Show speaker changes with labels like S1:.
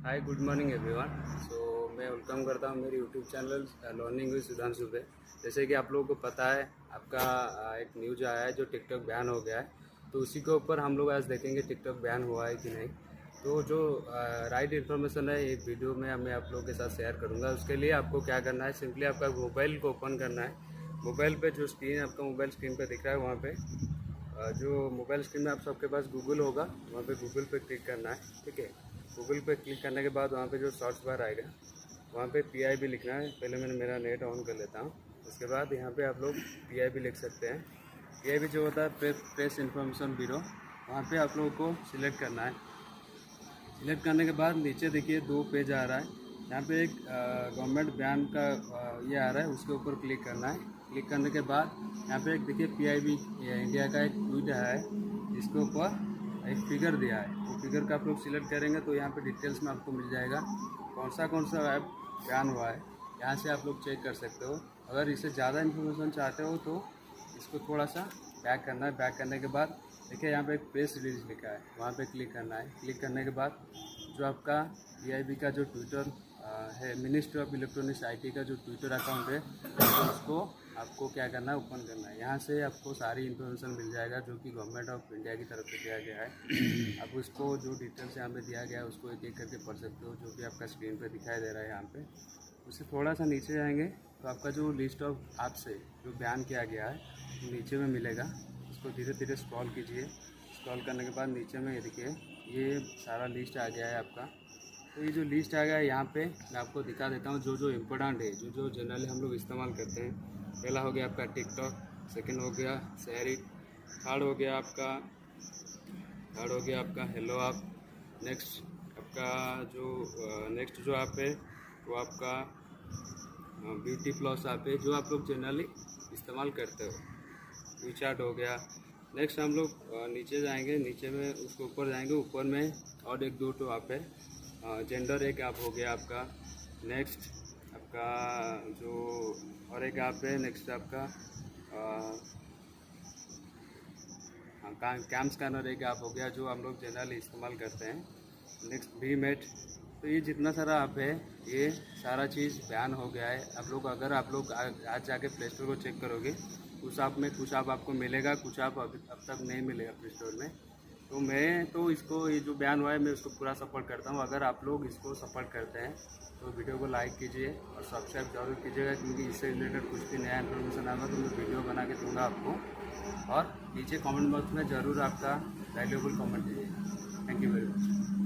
S1: हाय good morning everyone. So मैं welcome करता हूँ मेरे YouTube channel learning with Sudhanshu पे। जैसे कि आप लोगों को पता है, आपका एक न्यूज आया है जो टिकटॉक बैन हो गया है, तो उसी के ऊपर हम लोग आज देखेंगे टिकटॉक बैन हुआ है कि नहीं। तो जो राइट इन्फॉर्मेशन है एक वीडियो में मैं आप लोगों के साथ शेयर करूँगा। उसके लिए आपको क्या करना है, सिंपली आपका मोबाइल को ओपन करना है। मोबाइल पे जो स्क्रीन आपका मोबाइल स्क्रीन पे दिख रहा है, वहाँ पे जो मोबाइल स्क्रीन में आप सबके पास गूगल होगा, वहाँ पे गूगल पे क्लिक करना है। ठीक है, गूगल पे क्लिक करने के बाद वहाँ पे जो सर्च बार आएगा, वहाँ पे PIB लिखना है। पहले मैंने मेरा नेट ऑन कर लेता हूँ। उसके बाद यहाँ पे आप लोग PIB लिख सकते हैं। PIB जो होता है प्रेस इन्फॉर्मेशन ब्यूरो, वहाँ पे आप लोगों को सिलेक्ट करना है। सिलेक्ट करने के बाद नीचे देखिए 2 पेज आ रहा है। यहाँ पे एक गवर्नमेंट बैन का ये आ रहा है, उसके ऊपर क्लिक करना है। क्लिक करने के बाद यहाँ पे एक देखिए PIB इंडिया का एक ट्वीट है, जिसके ऊपर एक फिगर दिया है। वो फिगर का आप लोग सिलेक्ट करेंगे तो यहाँ पे डिटेल्स में आपको मिल जाएगा कौन सा ऐप बैन हुआ है। यहाँ से आप लोग चेक कर सकते हो। अगर इससे ज़्यादा इन्फॉर्मेशन चाहते हो तो इसको थोड़ा सा बैक करना है। बैक करने के बाद देखिए यहाँ पे एक प्रेस रिलीज लिखा है, वहाँ पे क्लिक करना है। क्लिक करने के बाद जो आपका PIB का जो ट्विटर है, मिनिस्ट्री ऑफ इलेक्ट्रॉनिक्स IT का जो ट्विटर अकाउंट है, तो उसको आपको क्या करना है, ओपन करना है। यहाँ से आपको सारी इन्फॉर्मेशन मिल जाएगा जो कि गवर्नमेंट ऑफ इंडिया की तरफ से दिया गया है। अब उसको जो डिटेल्स यहाँ पे दिया गया है उसको एक एक करके पढ़ सकते हो, जो भी आपका स्क्रीन पे दिखाई दे रहा है। यहाँ पे उससे थोड़ा सा नीचे जाएंगे तो आपका जो लिस्ट ऑफ ऐप्स है जो बैन किया गया है, तो नीचे में मिलेगा। इसको धीरे धीरे स्क्रॉल कीजिए। स्क्रॉल करने के बाद नीचे में ये देखिए, ये सारा लिस्ट आ गया है आपका। तो ये जो लिस्ट आ गया है, यहाँ पे मैं आपको दिखा देता हूँ जो जो इम्पोर्टेंट है, जो जो जनरली हम लोग इस्तेमाल करते हैं। पहला हो गया आपका टिकटॉक, सेकंड हो गया शेयरिट, थर्ड हो गया आपका हेलो ऐप। नेक्स्ट आपका जो नेक्स्ट जो ऐप है वो आपका ब्यूटी प्लस ऐप है, जो आप लोग जनरली इस्तेमाल करते हो। WeChat हो गया। नेक्स्ट हम लोग नीचे जाएंगे, नीचे में उसके ऊपर जाएंगे। ऊपर में और एक दो तो ऐप है। जेंडर एक ऐप हो गया आपका। नेक्स्ट आपका जो और एक ऐप है, नेक्स्ट आपका कैम स्कैनर एक ऐप हो गया, जो हम लोग जनरली इस्तेमाल करते हैं। Next VMate। तो ये जितना सारा ऐप है, ये सारा चीज़ बैन हो गया है। अगर आप लोग आज जाके प्ले स्टोर को चेक करोगे, उस ऐप में कुछ ऐप आपको मिलेगा, कुछ ऐप अब तक नहीं मिलेगा प्ले स्टोर में। तो मैं तो इसको, ये जो बैन हुआ है, मैं उसको पूरा सपोर्ट करता हूँ। अगर आप लोग इसको सपोर्ट करते हैं तो वीडियो को लाइक कीजिए और सब्सक्राइब जरूर कीजिएगा, क्योंकि इससे रिलेटेड कुछ भी नया इन्फॉर्मेशन आएगा तो मैं वीडियो बना के दूँगा आपको। और नीचे कमेंट बॉक्स में ज़रूर आपका वैल्यूएबल कमेंट दीजिए। Thank you very much.